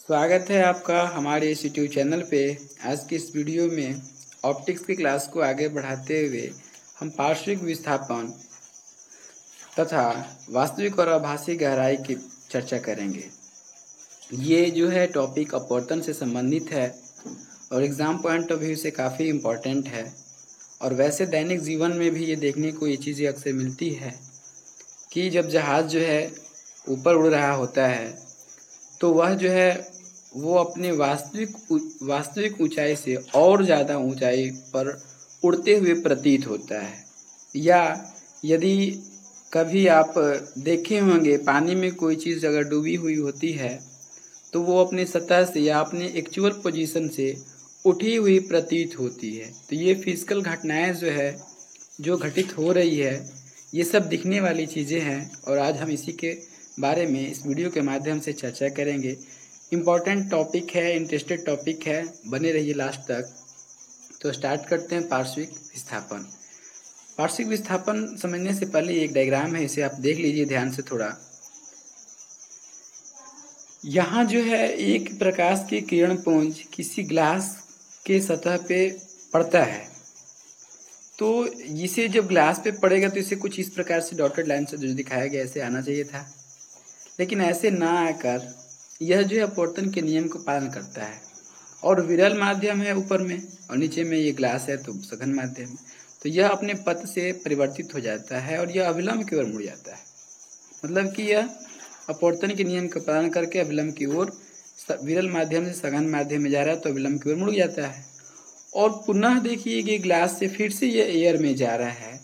स्वागत है आपका हमारे इस यूट्यूब चैनल पे। आज की इस वीडियो में ऑप्टिक्स की क्लास को आगे बढ़ाते हुए हम पार्श्विक विस्थापन तथा वास्तविक और आभासी गहराई की चर्चा करेंगे। ये जो है टॉपिक अपवर्तन से संबंधित है और एग्ज़ाम पॉइंट ऑफ व्यू से काफ़ी इम्पोर्टेंट है। और वैसे दैनिक जीवन में भी ये देखने को ये चीज़ें अक्सर मिलती है कि जब जहाज़ जो है ऊपर उड़ रहा होता है तो वह जो है वो अपने वास्तविक ऊंचाई से और ज़्यादा ऊंचाई पर उड़ते हुए प्रतीत होता है। या यदि कभी आप देखे होंगे पानी में कोई चीज़ अगर डूबी हुई होती है तो वो अपने सतह से या अपने एक्चुअल पोजीशन से उठी हुई प्रतीत होती है। तो ये फिजिकल घटनाएं जो है जो घटित हो रही है ये सब दिखने वाली चीज़ें हैं और आज हम इसी के बारे में इस वीडियो के माध्यम से चर्चा करेंगे। इम्पॉर्टेंट टॉपिक है, इंटरेस्टेड टॉपिक है, बने रहिए लास्ट तक। तो स्टार्ट करते हैं पार्श्विक विस्थापन। पार्श्विक विस्थापन समझने से पहले एक डायग्राम है, इसे आप देख लीजिए ध्यान से थोड़ा। यहाँ जो है एक प्रकाश की किरण पुंज किसी ग्लास के सतह पे पड़ता है तो इसे जब ग्लास पे पड़ेगा तो इसे कुछ इस प्रकार से डॉटेड लाइन से जो दिखाया गया ऐसे आना चाहिए था, लेकिन ऐसे ना आकर यह जो है अपवर्तन के नियम को पालन करता है। और विरल माध्यम है ऊपर में और नीचे में ये ग्लास है तो सघन माध्यम है, तो यह अपने पथ से परिवर्तित हो जाता है और यह अभिलंब की ओर मुड़ जाता है। मतलब कि यह अपवर्तन के नियम का पालन करके अभिलंब की ओर, विरल माध्यम से सघन माध्यम में जा रहा है तो अभिलंब की ओर मुड़ जाता है। और पुनः देखिए कि ग्लास से फिर से यह एयर में जा रहा है,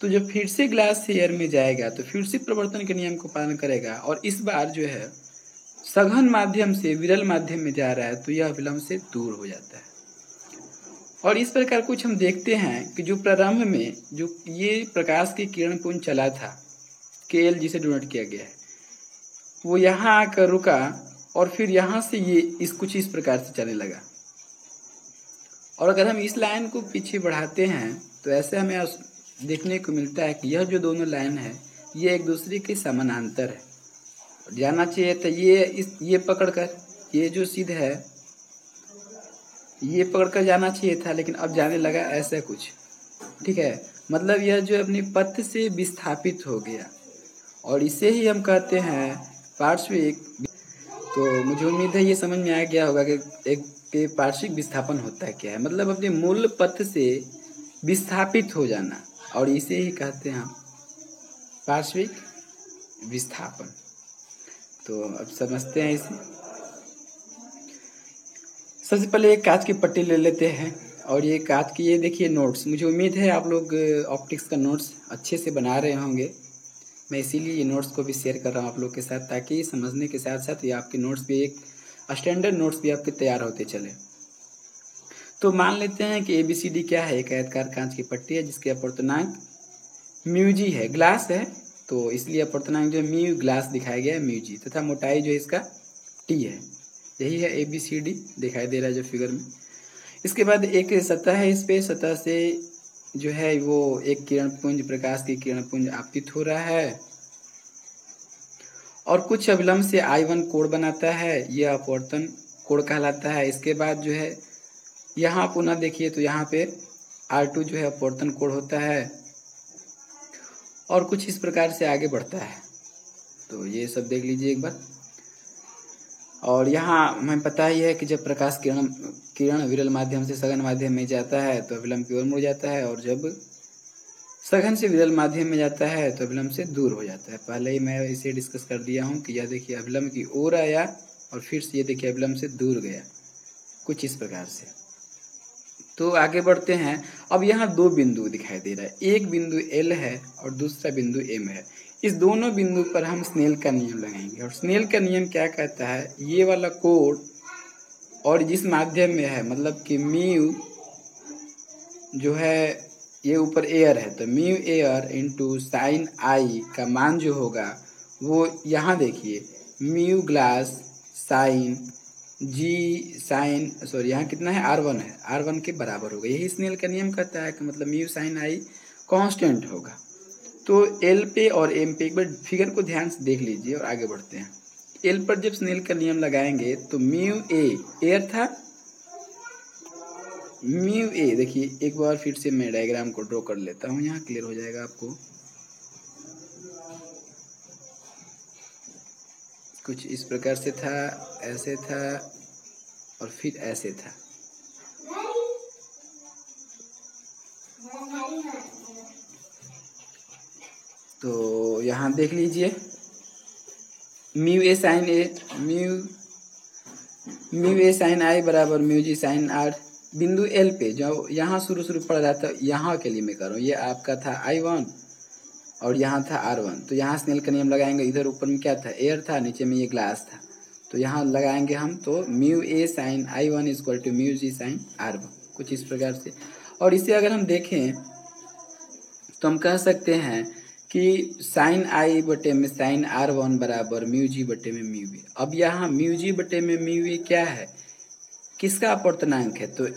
तो जब फिर से ग्लास से एयर में जाएगा तो फिर से प्रवर्तन के नियम को पालन करेगा और इस बार जो है सघन माध्यम से विरल माध्यम में जा रहा है तो यह अभिलंब से दूर हो जाता है। और इस प्रकार कुछ हम देखते हैं कि जो प्रारंभ में जो ये प्रकाश की किरण पुंज चला था KL जिसे डोनेट किया गया है वो यहाँ आकर रुका और फिर यहाँ से ये कुछ इस प्रकार से चलने लगा। और अगर हम इस लाइन को पीछे बढ़ाते हैं तो ऐसे हमें देखने को मिलता है कि यह जो दोनों लाइन है ये एक दूसरे के समानांतर है। जाना चाहिए था ये पकड़कर, ये जो सीधा है ये पकड़कर जाना चाहिए था, लेकिन अब जाने लगा ऐसा कुछ। ठीक है, मतलब यह जो अपने पथ से विस्थापित हो गया और इसे ही हम कहते हैं पार्श्विक। तो मुझे उम्मीद है ये समझ में आ गया होगा कि पार्श्विक विस्थापन होता है क्या है। मतलब अपने मूल पथ से विस्थापित हो जाना और इसे ही कहते हैं हम पार्श्विक विस्थापन। तो अब समझते हैं इसे। सबसे पहले एक कांच की पट्टी ले लेते हैं और ये कांच की ये देखिए नोट्स। मुझे उम्मीद है आप लोग ऑप्टिक्स का नोट्स अच्छे से बना रहे होंगे। मैं इसीलिए ये नोट्स को भी शेयर कर रहा हूँ आप लोग के साथ, ताकि समझने के साथ साथ ये आपके नोट्स भी एक स्टैंडर्ड नोट्स भी आपके तैयार होते चले। तो मान लेते हैं कि ABCD क्या है, एक आयताकार कांच की पट्टी है जिसके अपवर्तनांक μg है। ग्लास है तो इसलिए अपवर्तनांक जो है म्यू ग्लास दिखाया गया है μg, तथा मोटाई जो है इसका t है। यही है ABCD दिखाई दे रहा है जो फिगर में। इसके बाद एक सतह है, इस पे सतह से जो है वो एक किरण पुंज, प्रकाश की किरण पुंज आपतित हो रहा है और कुछ अविलंब से I1 कोण बनाता है, यह अपवर्तन कोण कहलाता है। इसके बाद जो है यहाँ पुनः देखिए तो यहाँ पे R2 जो है अपवर्तन कोण होता है और कुछ इस प्रकार से आगे बढ़ता है। तो ये सब देख लीजिए एक बार। और यहाँ हमें पता ही है कि जब प्रकाश किरण विरल माध्यम से सघन माध्यम में जाता है तो अभिलंब की ओर मुड़ जाता है और जब सघन से विरल माध्यम में जाता है तो अभिलंब से दूर हो जाता है। पहले ही मैं इसे डिस्कस कर दिया हूँ कि यह देखिए अभिलंब की ओर आया और फिर से ये देखिए अभिलंब से दूर गया, कुछ इस प्रकार से। तो आगे बढ़ते हैं। अब यहाँ दो बिंदु दिखाई दे रहा है, एक बिंदु L है और दूसरा बिंदु M है। इस दोनों बिंदु पर हम स्नेल का नियम लगाएंगे और स्नेल का नियम क्या कहता है, ये वाला कोण और जिस माध्यम में है, मतलब कि म्यू जो है ये ऊपर एयर है तो म्यू एयर इंटू साइन आई का मान जो होगा वो यहाँ देखिए म्यू ग्लास साइन यहाँ कितना है R1 है, R1 के बराबर होगा। यही स्नेल का नियम कहता है कि मतलब म्यू साइन आई कांस्टेंट होगा। तो L पे और M पे एक बार फिगर को ध्यान से देख लीजिए और आगे बढ़ते हैं। एल पर जब स्नेल का नियम लगाएंगे तो म्यू ए एयर था, म्यू ए, देखिए एक बार फिर से मैं डायग्राम को ड्रॉ कर लेता हूँ, यहाँ क्लियर हो जाएगा आपको। कुछ इस प्रकार से था, ऐसे था और फिर ऐसे था। तो यहाँ देख लीजिए mu A sign A, mu A sign आई बराबर म्यू जी साइन आर। बिंदु एल पे जो यहाँ शुरू पड़ रहा था, यहाँ के लिए मैं कर रहा हूँ, ये आपका था I1 और यहाँ था R1। तो यहाँ स्नेल का नियम लगाएंगे, इधर ऊपर में क्या था, एयर था, नीचे में ये ग्लास था, तो यहाँ लगाएंगे हम तो mu A sine I1 equal to mu G sine R1, कुछ इस प्रकार से। और इसे अगर हम देखें तो हम कह सकते हैं कि साइन आई बटे में साइन R1 बराबर म्यू जी बटे में म्यू ए। अब यहाँ म्यू जी बटे में म्यू ए क्या है, किसका अपवर्तनांक है, तो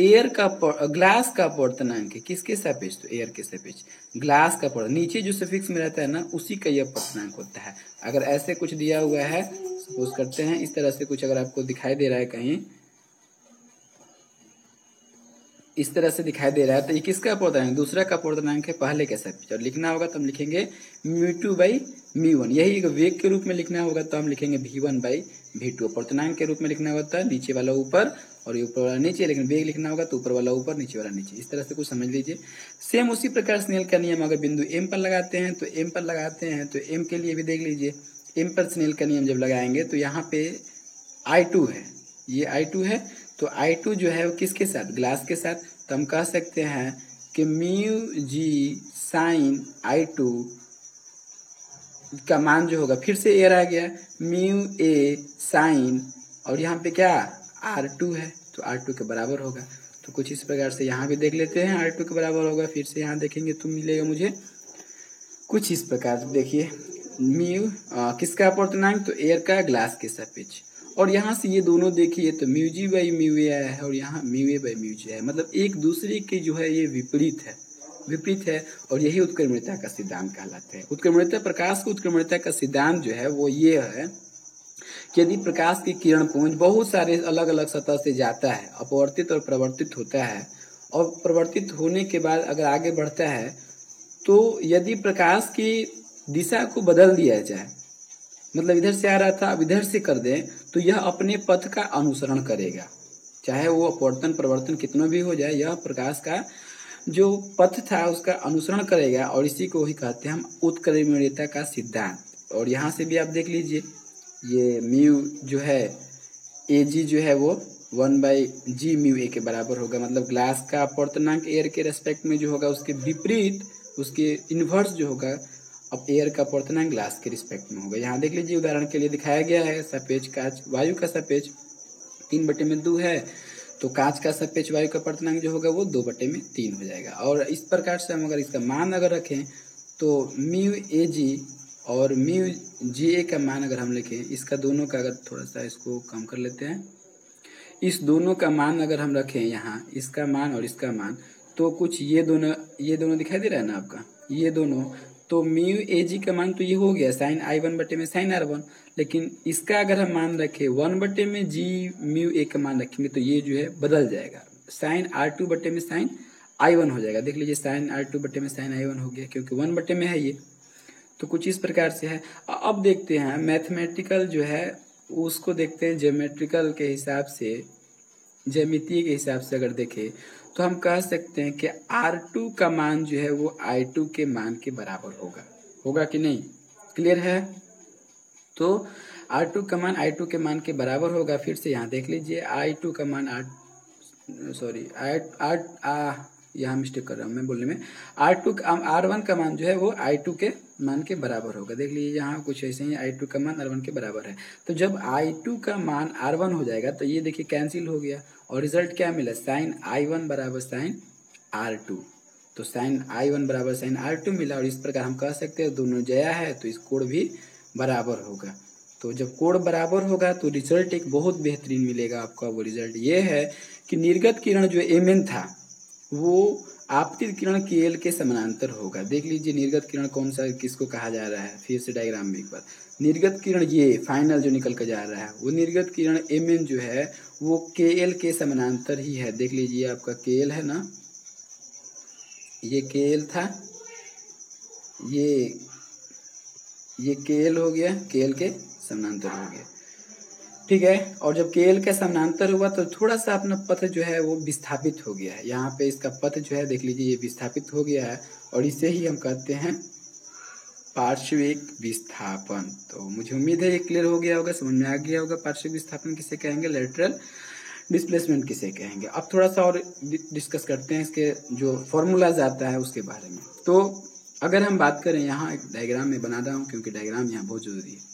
एयर का ग्लास का अपवर्तनांक है, किसके सापेक्ष, तो एयर के सापेक्ष ग्लास का नीचे जो सफिक्स में रहता है ना, उसी का यह अपवर्तनांक होता है। अगर ऐसे कुछ दिया हुआ है, सपोज करते हैं इस तरह से कुछ अगर आपको दिखाई दे रहा है कहीं इस तरह से दिखाई दे रहा है, तो ये किसका अपवर्तनांक, दूसरा का अपवर्तनांक है पहले के सापेक्ष। और लिखना होगा तो हम लिखेंगे μ2 बाई μ1, यही एक वेग के रूप में लिखना होगा तो हम लिखेंगे v1 बाई v2। अपवर्तनांक के रूप में लिखना होता है नीचे वाला ऊपर और ये ऊपर वाला नीचे, लेकिन वेग लिखना होगा तो ऊपर वाला ऊपर नीचे वाला नीचे, इस तरह से कुछ समझ लीजिए। सेम उसी प्रकार स्नेल का नियम अगर बिंदु एम पर लगाते हैं तो एम के लिए भी देख लीजिए, एम पर स्नेल का नियम जब लगाएंगे तो यहाँ पे I2 है, ये I2 है, तो I2 जो है वो किसके साथ, ग्लास के साथ। तो हम कह सकते हैं कि म्यू जी साइन I2 का मान जो होगा, फिर से एयर आ गया, म्यू ए साइन और यहाँ पे क्या R2 है, तो R2 के बराबर होगा। तो कुछ इस प्रकार से यहाँ भी देख लेते हैं, R2 के बराबर होगा, फिर से यहाँ देखेंगे तो मिलेगा मुझे कुछ इस प्रकार। देखिए म्यू किसका अपवर्तनांक, तो एयर का ग्लास के सापेक्ष। और यहाँ से ये दोनों देखिए तो mu G by mu A आया है और यहाँ mu A by mu G है, मतलब एक दूसरे के जो है ये विपरीत है। और यही उत्क्रमणीयता का सिद्धांत कहलाता है। उत्क्रमणीयता, प्रकाश की उत्क्रमणीयता का सिद्धांत जो है वो ये है कि यदि प्रकाश की किरण पुंज बहुत सारे अलग अलग सतह से जाता है, अपवर्तित और प्रवर्तित होता है, और प्रवर्तित होने के बाद अगर आगे बढ़ता है, तो यदि प्रकाश की दिशा को बदल दिया जाए, मतलब इधर से आ रहा था अब इधर से कर दें, तो यह अपने पथ का अनुसरण करेगा, चाहे वो अपवर्तन प्रवर्तन कितना भी हो जाए, यह प्रकाश का जो पथ था उसका अनुसरण करेगा। और इसी को ही कहते हैं हम उत्क्रमणीयता का सिद्धांत। और यहाँ से भी आप देख लीजिए, ये म्यू जो है ए जी जो है वो 1 बाई जी म्यू ए के बराबर होगा, मतलब ग्लास का अपवर्तनांक एयर के रेस्पेक्ट में जो होगा उसके विपरीत, उसके इन्वर्स जो होगा अब एयर का अपवर्तनांक ग्लास के रिस्पेक्ट में होगा। यहाँ देख लीजिए उदाहरण के लिए दिखाया गया है, सापेक्ष कांच वायु का सापेक्ष 3/2 है, तो कांच का सापेक्ष वायु का अपवर्तनांक जो होगा वो 2/3 हो जाएगा। और इस प्रकार से हम अगर इसका मान अगर रखें तो म्यू ए जी और म्यू जी ए का मान अगर हम लिखें, इसका दोनों का अगर थोड़ा सा इसको कम कर लेते हैं, इस दोनों का मान अगर हम रखें यहाँ, इसका मान और इसका मान, तो कुछ ये दोनों दिखाई दे रहा है ना आपका, ये दोनों, तो म्यू ए जी का मान तो ये हो गया साइन I1 बटे में साइन R1, लेकिन इसका अगर हम मान रखें 1 बटे में जी म्यू ए का मान रखेंगे तो ये जो है बदल जाएगा, साइन R2 बटे में साइन I1 हो जाएगा। देख लीजिए साइन R2 बटे में साइन I1 हो गया, क्योंकि 1 बटे में है ये, तो कुछ इस प्रकार से है। अब देखते हैं मैथमेटिकल जो है उसको देखते हैं, ज्योमेट्रिकल के हिसाब से, ज्यामितीय के हिसाब से अगर देखें तो हम कह सकते हैं कि R2 का मान जो है वो I2 के मान के बराबर होगा कि नहीं, क्लियर है। तो R2 का मान I2 के मान के बराबर होगा। फिर से यहाँ देख लीजिए I2 का मान यहाँ मिस्टेक कर रहा हूँ मैं बोलने में, R1 का मान जो है वो I2 के मान के बराबर होगा। देख लीजिए यहाँ कुछ ऐसे ही I2 का मान R1 के बराबर है, तो जब I2 का मान R1 हो जाएगा तो ये देखिए कैंसिल हो गया और रिजल्ट क्या मिला, साइन I1 बराबर साइन R2, तो साइन I1 बराबर साइन R2 मिला। और इस प्रकार हम कह सकते हैं दोनों जया है तो इस कोण भी बराबर होगा। तो जब कोण बराबर होगा तो रिजल्ट एक बहुत बेहतरीन मिलेगा आपका। वो रिजल्ट ये है कि निर्गत किरण जो Mn था वो आपतित किरण के एल के समानांतर होगा। देख लीजिए निर्गत किरण कौन सा किसको कहा जा रहा है, फिर से डायग्राम में एक बार। निर्गत किरण ये फाइनल जो निकल कर जा रहा है वो निर्गत किरण एम एन जो है वो के एल के समानांतर ही है। देख लीजिए आपका के एल है ना, ये के एल था, ये के एल हो गया, के एल के समानांतर हो गया, ठीक है। और जब के एल का समानांतर हुआ तो थोड़ा सा अपना पथ जो है वो विस्थापित हो गया है। यहाँ पे इसका पथ जो है देख लीजिए ये विस्थापित हो गया है, और इसे ही हम कहते हैं पार्श्विक विस्थापन। तो मुझे उम्मीद है ये क्लियर हो गया होगा, समझ में आ गया होगा पार्श्विक विस्थापन किसे कहेंगे, लेटरल डिस्प्लेसमेंट किसे कहेंगे। अब थोड़ा सा और डिस्कस करते हैं इसके जो फॉर्मूलाज आता है उसके बारे में। तो अगर हम बात करें, यहाँ एक डायग्राम में बना रहा हूँ क्योंकि डायग्राम यहाँ बहुत जरूरी है।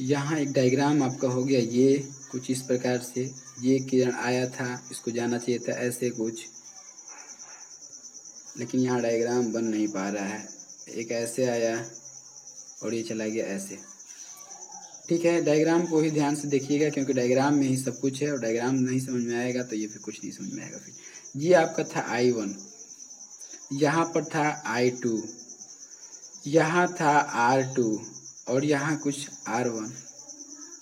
यहाँ एक डायग्राम आपका हो गया ये कुछ इस प्रकार से, ये किरण आया था, इसको जाना चाहिए था ऐसे कुछ, लेकिन यहाँ डायग्राम बन नहीं पा रहा है। एक ऐसे आया और ये चला गया ऐसे, ठीक है। डायग्राम को ही ध्यान से देखिएगा क्योंकि डायग्राम में ही सब कुछ है, और डायग्राम नहीं समझ में आएगा तो ये फिर कुछ नहीं समझ में आएगा। फिर ये आपका था I1, यहाँ पर था I2, यहाँ था R2 और यहाँ कुछ R1,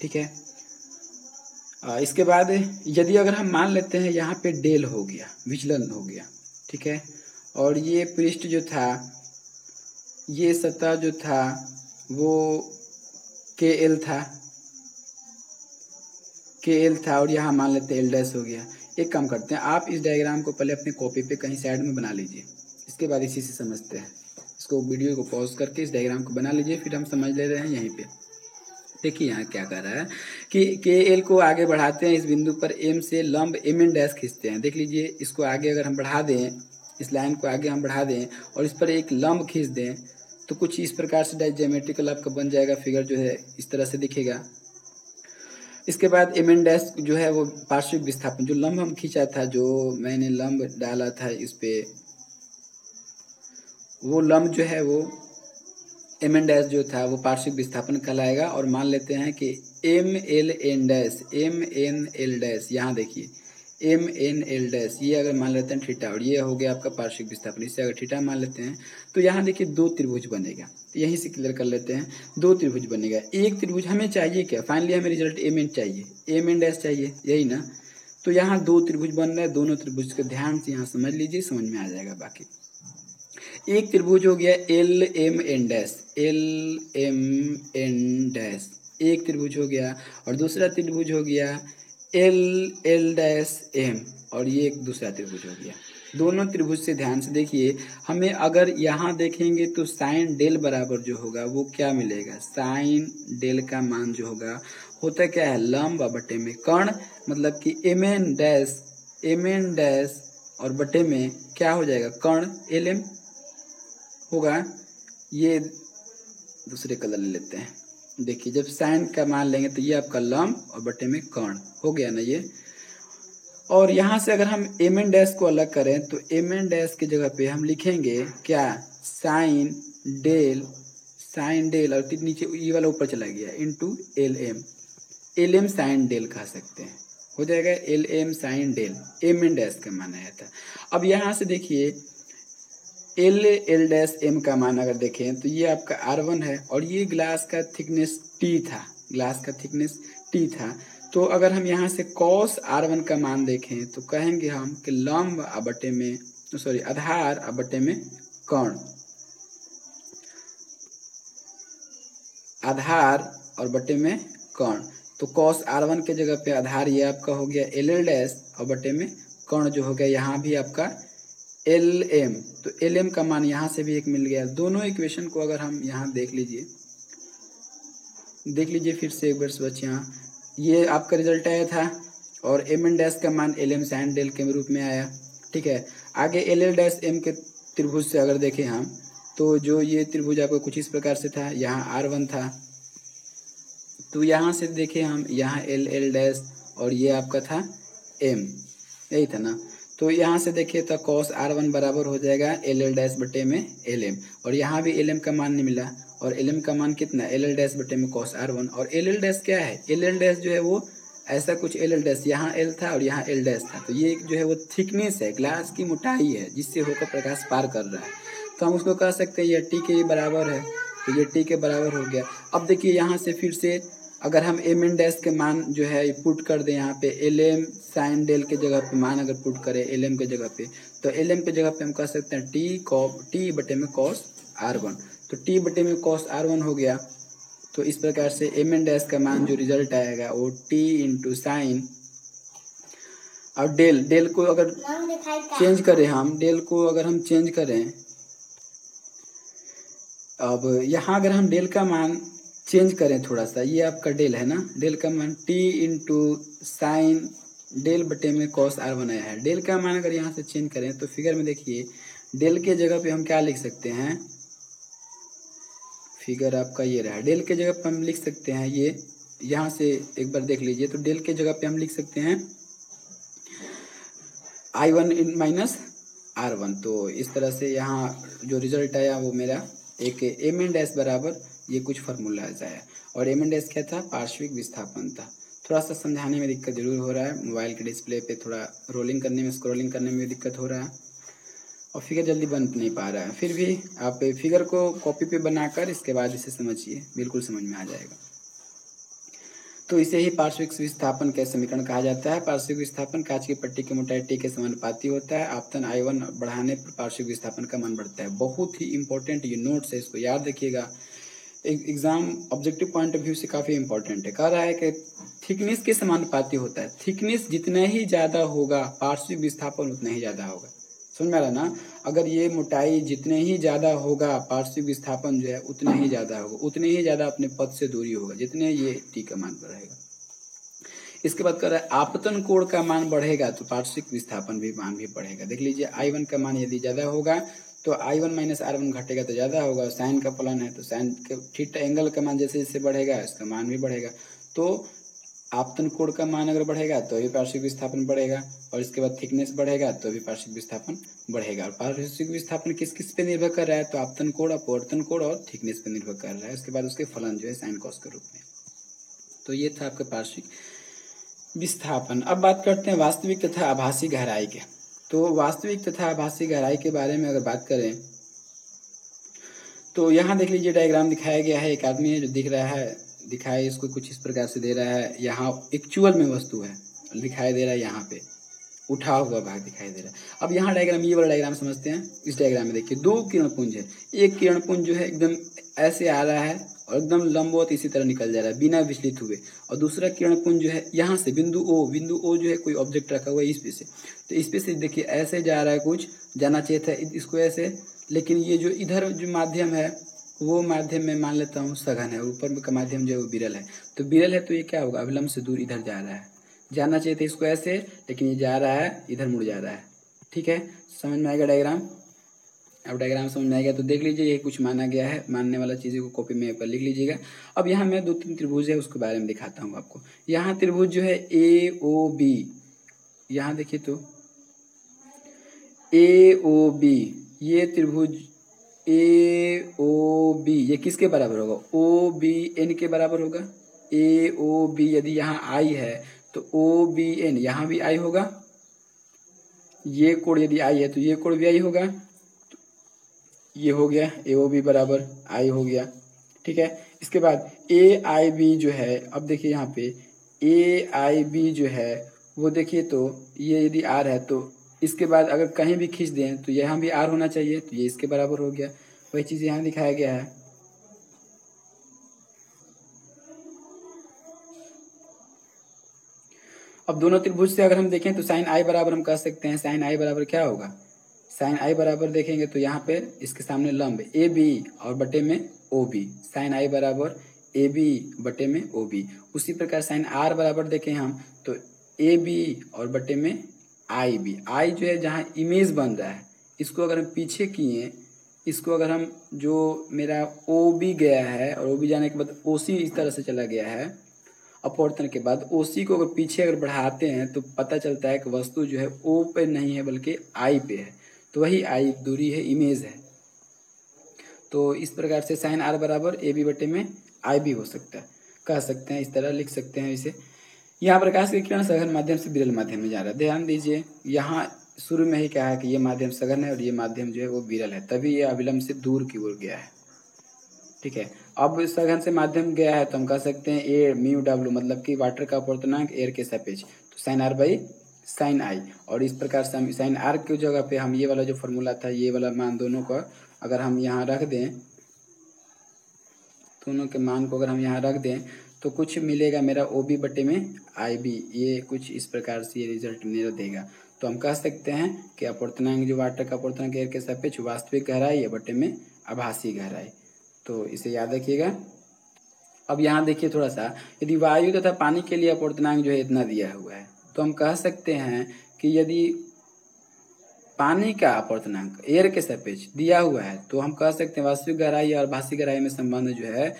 ठीक है। इसके बाद यदि अगर हम मान लेते हैं यहाँ पे डेल हो गया, विचलन हो गया, ठीक है। और ये पृष्ठ जो था, ये सतह जो था वो के एल था और यहाँ मान लेते हैं एल डैश हो गया। एक काम करते हैं, आप इस डायग्राम को पहले अपने कॉपी पे कहीं साइड में बना लीजिए, इसके बाद इसी से समझते हैं। इसको वीडियो को पॉज करके इस डायग्राम को बना लीजिए, फिर हम समझ ले रहे हैं यहीं पे। देखिए यहाँ क्या कर रहा है कि के एल को आगे बढ़ाते हैं, इस बिंदु पर एम से लंब एम एन डैश खींचते हैं। देख लीजिए इसको आगे अगर हम बढ़ा दें, इस लाइन को आगे हम बढ़ा दें और इस पर एक लंब खींच दें तो कुछ इस प्रकार से ज्योमेट्रिकल आपका बन जाएगा, फिगर जो है इस तरह से दिखेगा। इसके बाद एम एन डैश जो है वो पार्श्विक विस्थापन, जो लंब हम खींचा था, जो मैंने लंब डाला था इस पे, वो लंब जो है वो एम एन डैश जो था वो पार्श्विक विस्थापन कहलाएगा। और मान लेते हैं कि एम एन एल डैश, यहाँ देखिए एम एन एल डैश, ये अगर मान लेते हैं थीटा, और ये हो गया आपका पार्श्विक विस्थापन, इससे अगर थीटा मान लेते हैं तो यहाँ देखिए दो त्रिभुज बनेगा। तो यहीं से क्लियर कर लेते हैं, दो त्रिभुज बनेगा। एक त्रिभुज हमें चाहिए क्या, फाइनली हमें रिजल्ट एम एन चाहिए, एम एन डैश चाहिए, यही ना। तो यहाँ दो त्रिभुज बन रहे हैं, दोनों त्रिभुज को ध्यान से यहाँ समझ लीजिए, समझ में आ जाएगा। बाकी एक त्रिभुज हो गया L M N dash, L M N dash एक त्रिभुज हो गया, और दूसरा त्रिभुज हो गया एल एल डैश एम, और ये एक दूसरा त्रिभुज हो गया। दोनों त्रिभुज से ध्यान से देखिए, हमें अगर यहाँ देखेंगे तो साइन डेल बराबर जो होगा वो क्या मिलेगा, साइन डेल का मान जो होगा होता क्या है, लंब बटे में कर्ण, मतलब कि एम एन डैश और बटे में क्या हो जाएगा, कर्ण एल एम होगा। ये दूसरे कलर ले लेते हैं, देखिए जब साइन का मान लेंगे तो ये आपका लंब और बटे में कर्ण हो गया ना ये। और यहाँ से अगर हम एम एन डैश को अलग करें तो एम एन डैश की जगह पे हम लिखेंगे क्या, साइन डेल और नीचे ये वाला ऊपर चला गया into L M sine del कह सकते हैं, हो जाएगा L M sine del, M N dash का मान आया था। अब यहाँ से देखिए एल डैश एम का मान अगर देखें तो ये आपका R1 है, और ये ग्लास का थिकनेस T था। तो अगर हम यहाँ से cos R1 का मान देखें तो कहेंगे हम कि लंब बटे में आधार बटे में कर्ण, आधार और बटे में कर्ण। तो cos R1 के जगह पे आधार ये आपका हो गया एल डैश और बटे में कर्ण जो हो गया यहाँ भी आपका एल एम। तो एल एम का मान यहाँ से भी एक मिल गया। दोनों इक्वेशन को अगर हम यहाँ देख लीजिए फिर से एक बार बच्चे, यहाँ ये आपका रिजल्ट आया था, और एम एन डैश का मान एल एम साइन डेल के रूप में आया, ठीक है। आगे एल एल डैश एम के त्रिभुज से अगर देखें हम तो जो ये त्रिभुज आपको कुछ इस प्रकार से था, यहाँ R1 था, तो यहाँ से देखें हम, यहाँ एल एल डैश और ये आपका था एम, यही था ना। तो यहाँ से देखिए तो cos R1 बराबर हो जाएगा एल एल डैश बटे में एल एम, और यहाँ भी एल एम का मान नहीं मिला, और एल एम का मान कितना, एल एल डैश बटे में cos R1, और एल एल डैश क्या है, एल एल डैश जो है वो ऐसा कुछ एल एल डैश, यहाँ एल था और यहाँ एल डैश था, तो ये जो है वो थिकनेस है, ग्लास की मोटाई है जिससे होकर प्रकाश पार कर रहा है। तो हम उसको कह सकते हैं यह टी के बराबर है, तो ये टी के बराबर हो गया। अब देखिए यहाँ से फिर से अगर हम एम एन डैश के मान जो है पुट कर दें यहाँ पे, एल एम साइन डेल के जगह पे मान अगर पुट करें एल एम के जगह पे, तो एल एम के जगह पे हम कह सकते हैं टी बटे में कॉस आर वन, तो टी बटे में कॉस आर वन हो गया। तो इस प्रकार से एम एन डैश का मान जो रिजल्ट आएगा वो टी इंटू साइन, और डेल को अगर चेंज करें हम, डेल को अगर हम चेंज करें, अब यहाँ अगर हम डेल का मान चेंज करें थोड़ा सा, ये आपका डेल है ना, डेल का मान टी इंटू साइन डेल बटे में कॉस आर वन आया है। डेल का मान अगर यहाँ से चेंज करें तो फिगर में देखिए डेल के जगह पे हम क्या लिख सकते हैं, फिगर आपका ये रहा, डेल के जगह पे हम लिख सकते हैं ये, यहाँ से एक बार देख लीजिए, तो डेल के जगह पे हम लिख सकते हैं I one in minus R one. तो इस तरह से यहाँ जो रिजल्ट आया वो मेरा एक एम एन डैश बराबर ये कुछ फार्मूला आया, और एम एन डैश क्या था, पार्श्विक विस्थापन था। थोड़ा सा समझाने में दिक्कत जरूर हो रहा है, मोबाइल के डिस्प्ले पे थोड़ा रोलिंग करने में, स्क्रॉलिंग करने में दिक्कत हो रहा है, और फिगर जल्दी बन नहीं पा रहा है। फिर भी आप फिगर को कॉपी पे बनाकर इसके बाद इसे समझिए, बिल्कुल समझ में आ जाएगा। तो इसे ही पार्श्विक विस्थापन का समीकरण कहा जाता है। पार्श्विक विस्थापन कांच की पट्टी की मोटाई टी के समानुपाती होता है। आपतन I1 बढ़ाने पर पार्श्विक विस्थापन का मान बढ़ता है। बहुत ही इंपॉर्टेंट ये नोट्स है, इसको याद रखिएगा, exam objective point of view से काफी इंपॉर्टेंट है। कह रहा है कि थिकनेस के समानुपाती होता है, थिकनेस जितना ही ज्यादा होगा पार्श्विक विस्थापन उतना ही ज्यादा होगा। समझ में आ रहा ना, अगर ये मोटाई जितने ही ज्यादा होगा पार्श्विक विस्थापन जो है उतना ही ज्यादा होगा, उतने ही ज्यादा अपने पथ से दूरी होगा जितने ये टी का मान बढ़ेगा। इसके बाद कर रहा है आपतन कोण का मान बढ़ेगा तो पार्श्विक विस्थापन भी मान भी बढ़ेगा। देख लीजिए I1 का मान यदि ज्यादा होगा तो I1 माइनस R1 घटेगा तो ज्यादा होगा, साइन का फलन है तो साइन के थीटा एंगल का मान जैसे जैसे बढ़ेगा इसका मान भी बढ़ेगा। तो आपतन कोण का मान अगर बढ़ेगा तो भी पार्श्विक विस्थापन बढ़ेगा, और इसके बाद थिकनेस बढ़ेगा तो भी पार्श्विक विस्थापन बढ़ेगा। और पार्श्विक विस्थापन किस किस पे निर्भर कर रहा है, तो आपतन कोण, अपवर्तन कोण और थिकनेस पे निर्भर कर रहा है। उसके बाद उसके फलन जो है साइन कॉस के रूप में। तो ये था आपका पार्श्विक विस्थापन। अब बात करते हैं वास्तविक तथा आभासी गहराई के। तो वास्तविक तथा आभासी गहराई के बारे में अगर बात करें तो यहाँ देख लीजिए डायग्राम दिखाया गया है। एक आदमी है जो दिख रहा है, दिखाई इसको कुछ इस प्रकार से दे रहा है, यहाँ एक्चुअल में वस्तु है दिखाई दे रहा है, यहाँ पे उठा हुआ भाग दिखाई दे रहा है। अब यहाँ डायग्राम, ये वाला डायग्राम समझते हैं। इस डायग्राम में देखिए दो किरणपुंज है, एक किरणपुंज जो है एकदम ऐसे आ रहा है और एकदम लंबवत इसी तरह निकल जा रहा है बिना विचलित हुए, और दूसरा किरणपुंज जो है यहाँ से बिंदु ओ जो है कोई ऑब्जेक्ट रखा हुआ है इस पे से, तो इस पे से देखिए ऐसे जा रहा है, कुछ जाना चाहिए था इसको ऐसे, लेकिन ये जो इधर जो माध्यम है वो माध्यम में मान लेता हूँ सघन है, ऊपर का माध्यम जो है वो विरल है। तो विरल है तो ये क्या होगा, अविलंब से दूर इधर जा रहा है, जाना चाहिए था इसको ऐसे लेकिन ये जा रहा है इधर मुड़ जा रहा है। ठीक है, समझ में आएगा डायग्राम। अब डायग्राम समझ में आएगा तो देख लीजिए ये कुछ माना गया है, मानने वाला चीज़ों को कॉपी में पर लिख लीजिएगा। अब यहाँ मैं 2-3 त्रिभुज है उसके बारे में दिखाता हूँ आपको। यहाँ त्रिभुज जो है AOB, यहाँ देखिए तो AOB, ये त्रिभुज AOB ये किसके बराबर होगा, OBN के बराबर होगा। AOB यदि यहाँ I है तो OBN यहाँ भी I होगा, ये कोण यदि I है तो ये कोण भी I होगा। ये हो गया AOB बराबर I हो गया। ठीक है, इसके बाद AIB जो है, अब देखिए यहाँ पे AIB जो है वो देखिए तो ये यदि R है तो इसके बाद अगर कहीं भी खींच दें तो यहाँ भी R होना चाहिए, तो ये इसके बराबर हो गया। वही चीज यहाँ दिखाया गया है। अब दोनों त्रिभुज से अगर हम देखें तो साइन I बराबर हम कह सकते हैं, साइन I बराबर क्या होगा, साइन I बराबर देखेंगे तो यहाँ पे इसके सामने लंब AB और बटे में OB, साइन I बराबर AB बटे में OB। उसी प्रकार साइन R बराबर देखें हम तो AB और बटे में IB। I जो है जहाँ इमेज बन रहा है इसको अगर हम पीछे किए, इसको अगर हम जो मेरा OB गया है और OB जाने के बाद OC इस तरह से चला गया है, अपवर्तन के बाद OC को अगर पीछे अगर बढ़ाते हैं तो पता चलता है कि वस्तु जो है O पे नहीं है बल्कि I पे है, तो वही I दूरी है, इमेज है। तो इस प्रकार से साइन R बराबर AB बटे में IB हो सकता है, कह सकते हैं, इस तरह लिख सकते हैं इसे। यहाँ प्रकाश की किरण सघन माध्यम से विरल माध्यम में जा रहा है। ध्यान दीजिए, यहाँ शुरू में ही कहा है कि ये माध्यम सघन है और ये माध्यम जो है वो विरल है, तभी ये अविलंब से दूर की ओर गया है। ठीक है, अब सघन से माध्यम गया है तो हम कह सकते हैं ए म्यू डब्ल्यू, मतलब कि वाटर का अपवर्तनांक एयर के सापेक्ष, तो साइन आर बाई साइन आई। और इस प्रकार से हम साइन आर की जगह पे हम ये वाला जो फॉर्मूला था, ये वाला मान दोनों का अगर हम यहाँ रख दें, दोनों के मान को अगर हम यहाँ रख दें तो कुछ मिलेगा मेरा ओ बी बटे में आई बी, ये कुछ इस प्रकार से ये रिजल्ट मेरा देगा। तो हम कह सकते हैं कि अपवर्तनांक जो वाटर का अपवर्तनांक एयर के सापेक्ष वास्तविक गहराई है बटे में आभासी गहराई, तो इसे याद रखिएगा। अब यहाँ देखिए थोड़ा सा, यदि वायु तथा पानी के लिए अपवर्तनांक जो है इतना दिया हुआ है, तो हम कह सकते हैं कि यदि पानी का अपवर्तनांक एयर के सापेक्ष दिया हुआ है तो हम कह सकते हैं वास्तविक गहराई और आभासी गहराई में संबंध जो है,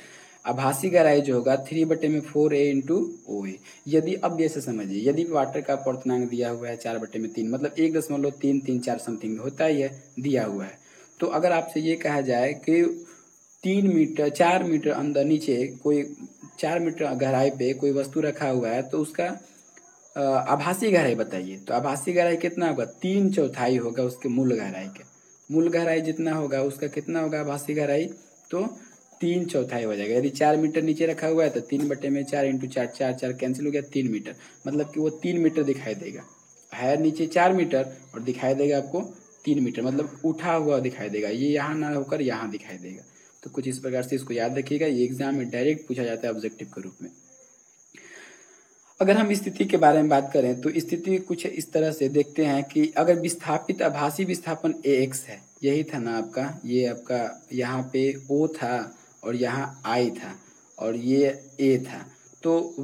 आभासी गहराई जो होगा 3/4A इंटू ओ ए। यदि अब ऐसे समझिए, यदि वाटर का अपवर्तनांक दिया हुआ है 4/3, मतलब 1.334 समथिंग होता ही है, दिया हुआ है। तो अगर आपसे ये कहा जाए कि 4 मीटर अंदर नीचे कोई 4 मीटर गहराई पे कोई वस्तु रखा हुआ है तो उसका आभासी गहराई बताइए, तो आभासी गहराई कितना होगा, 3/4 होगा उसके मूल गहराई के। मूल गहराई जितना होगा उसका कितना होगा आभासी गहराई, तो 3/4 हो जाएगा। यदि 4 मीटर नीचे रखा हुआ है तो 3/4 इंटू 4, 4 कैंसिल हो गया, 3 मीटर, मतलब कि वो 3 मीटर दिखाई देगा। है नीचे 4 मीटर और दिखाई देगा आपको 3 मीटर, मतलब उठा हुआ दिखाई देगा, ये यहाँ ना होकर यहाँ दिखाई देगा। तो कुछ इस प्रकार से इसको याद रखिएगा, ये एग्जाम में डायरेक्ट पूछा जाता है ऑब्जेक्टिव के रूप में। अगर हम स्थिति के बारे में बात करें तो स्थिति कुछ इस तरह से देखते हैं कि अगर विस्थापित आभासी विस्थापन AX है, यही था ना आपका, ये आपका यहाँ पे O था और यहाँ I था और ये A था, तो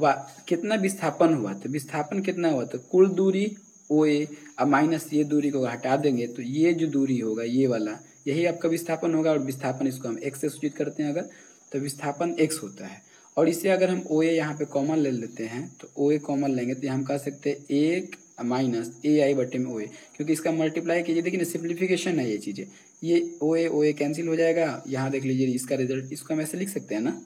कितना विस्थापन हुआ, तो विस्थापन कितना हुआ, तो कुल दूरी OA, अब माइनस ये दूरी को हटा देंगे तो ये जो दूरी होगा ये वाला, यही आपका विस्थापन होगा। और विस्थापन इसको हम x से सूचित करते हैं अगर, तो विस्थापन x होता है। और इसे अगर हम OA यहाँ पे कॉमन ले लेते हैं तो OA कॉमन लेंगे तो हम कह सकते हैं 1 माइनस AI बटे में OA, क्योंकि इसका मल्टीप्लाई कीजिए, देखिए ना सिंप्लीफिकेशन है ये चीज़ें, ये OA कैंसिल हो जाएगा। यहाँ देख लीजिए इसका रिजल्ट, इसको हम ऐसे लिख सकते हैं ना,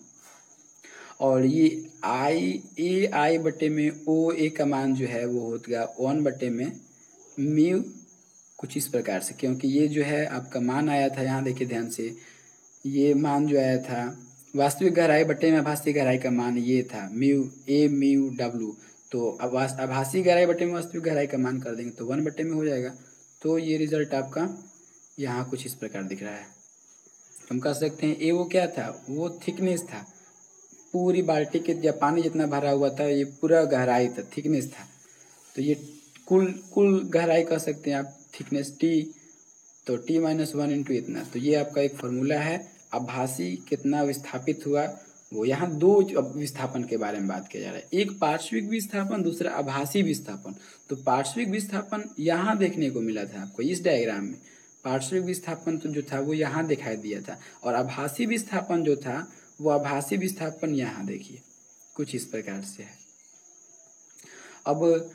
और ये AI बटे में OA का मान जो है वो होगा 1 बटे में म्यू, कुछ इस प्रकार से, क्योंकि ये जो है आपका मान आया था, यहाँ देखिए ध्यान से, ये मान जो आया था वास्तविक गहराई बटे में आभासी गहराई का मान ये था म्यू डब्ल्यू, तो अब आभासी गहराई बटे में वास्तविक गहराई का मान कर देंगे तो 1 बटे में हो जाएगा। तो ये रिजल्ट आपका यहाँ कुछ इस प्रकार दिख रहा है। हम कह सकते हैं वो क्या था, वो थिकनेस था, पूरी बाल्टी के जब पानी जितना भरा हुआ था ये पूरा गहराई था, थिकनेस था। तो ये कुल गहराई कह सकते हैं आप, थिकनेस T, तो T-1 इंटू इतना। तो ये आपका एक फॉर्मूला है। आभासी कितना विस्थापित हुआ, वो यहाँ दो विस्थापन के बारे में बात किया जा रहा है, एक पार्श्विक विस्थापन, दूसरा आभासी विस्थापन। तो पार्श्विक विस्थापन यहाँ देखने को मिला था आपको इस डायग्राम में, पार्श्विक विस्थापन तो जो था वो यहाँ दिखाई दिया था, और आभासी विस्थापन जो था वो आभासी विस्थापन यहाँ देखिए कुछ इस प्रकार से है। अब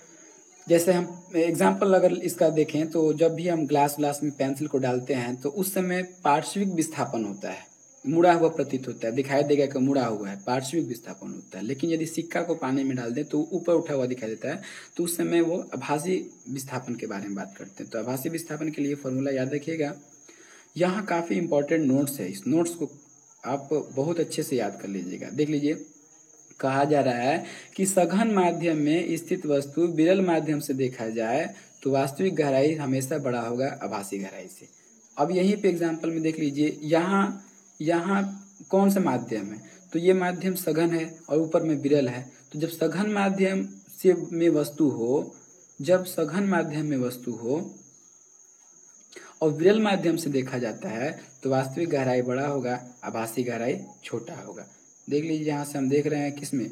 जैसे हम एग्जाम्पल अगर इसका देखें तो जब भी हम ग्लास में पेंसिल को डालते हैं तो उस समय पार्श्विक विस्थापन होता है, मुड़ा हुआ प्रतीत होता है, दिखाई देगा कि मुड़ा हुआ है, पार्श्विक विस्थापन होता है। लेकिन यदि सिक्का को पानी में डाल दें तो ऊपर उठा हुआ दिखाई देता है, तो उस समय वो आभासी विस्थापन के बारे में बात करते हैं। तो आभासी विस्थापन के लिए फॉर्मूला याद रखिएगा। यहाँ काफ़ी इंपॉर्टेंट नोट्स है, इस नोट्स को आप बहुत अच्छे से याद कर लीजिएगा। देख लीजिए, कहा जा रहा है कि सघन माध्यम में स्थित वस्तु विरल माध्यम से देखा जाए तो वास्तविक गहराई हमेशा बड़ा होगा आभासी गहराई से। अब यहीं पे एग्जांपल में देख लीजिए, यहाँ कौन सा माध्यम है, तो ये माध्यम सघन है और ऊपर में विरल है। तो जब सघन माध्यम से में वस्तु हो, जब सघन माध्यम में वस्तु हो और विरल माध्यम से देखा जाता है तो वास्तविक गहराई बड़ा होगा, आभासी गहराई छोटा होगा। देख लीजिए, यहाँ से हम देख रहे हैं किसमें,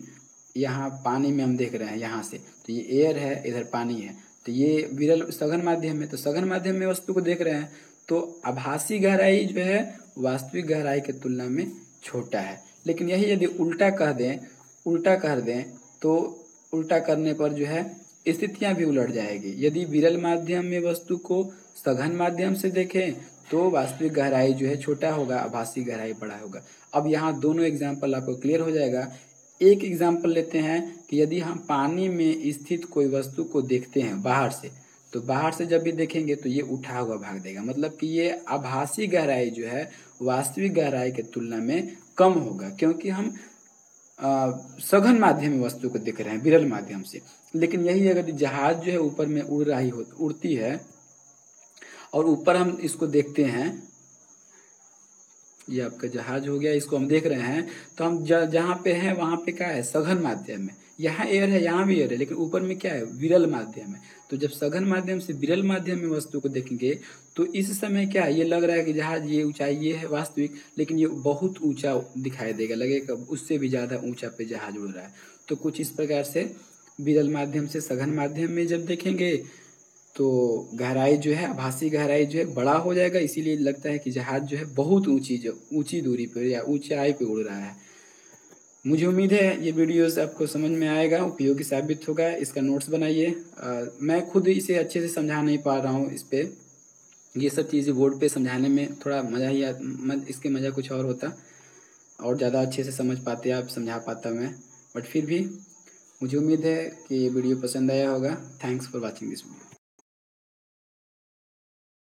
यहाँ पानी में हम देख रहे हैं यहाँ से, तो ये एयर है, इधर पानी है, तो ये विरल सघन माध्यम में, तो सघन माध्यम में वस्तु को देख रहे हैं तो आभासी गहराई जो है वास्तविक गहराई की तुलना में छोटा है। लेकिन यही यदि उल्टा कह दें तो उल्टा करने पर जो है स्थितियां भी उलट जाएगी। यदि विरल माध्यम में वस्तु को सघन माध्यम से देखें तो वास्तविक गहराई जो है छोटा होगा, आभासी गहराई बड़ा होगा। अब यहाँ दोनों एग्जाम्पल आपको क्लियर हो जाएगा। एक एग्जाम्पल लेते हैं कि यदि हम पानी में स्थित कोई वस्तु को देखते हैं बाहर से, तो बाहर से जब भी देखेंगे तो ये उठा हुआ भाग देगा, मतलब कि ये आभासी गहराई जो है वास्तविक गहराई के तुलना में कम होगा, क्योंकि हम सघन माध्यम में वस्तु को देख रहे हैं, विरल माध्यम से। लेकिन यही अगर जहाज जो है ऊपर में उड़ती है और ऊपर हम इसको देखते हैं, ये आपका जहाज हो गया, इसको हम देख रहे हैं, तो हम जहाँ पे हैं वहां पे क्या है, सघन माध्यम में। यहाँ एयर है, यहाँ भी एयर है, लेकिन ऊपर में क्या है, विरल माध्यम है। तो जब सघन माध्यम से विरल माध्यम में वस्तु को देखेंगे तो इस समय क्या है, ये लग रहा है कि जहाज ये ऊंचाई ये है वास्तविक, लेकिन ये बहुत ऊंचा दिखाई देगा, लगेगा उससे भी ज्यादा ऊंचा पे जहाज उड़ रहा है। तो कुछ इस प्रकार से विरल माध्यम से सघन माध्यम में जब देखेंगे तो गहराई जो है, आभासी गहराई जो है बड़ा हो जाएगा, इसीलिए लगता है कि जहाज जो है बहुत ऊंची दूरी पर या ऊंचाई पे उड़ रहा है। मुझे उम्मीद है ये वीडियोस आपको समझ में आएगा, उपयोगी साबित होगा। इसका नोट्स बनाइए। मैं खुद इसे अच्छे से समझा नहीं पा रहा हूँ, इस पे ये सब चीज़ें बोर्ड पे समझाने में थोड़ा मज़ा ही इसके मज़ा कुछ और होता, और ज़्यादा अच्छे से समझ पाते आप, समझा पाता मैं। बट फिर भी मुझे उम्मीद है कि ये वीडियो पसंद आया होगा। Thanks for watching this video.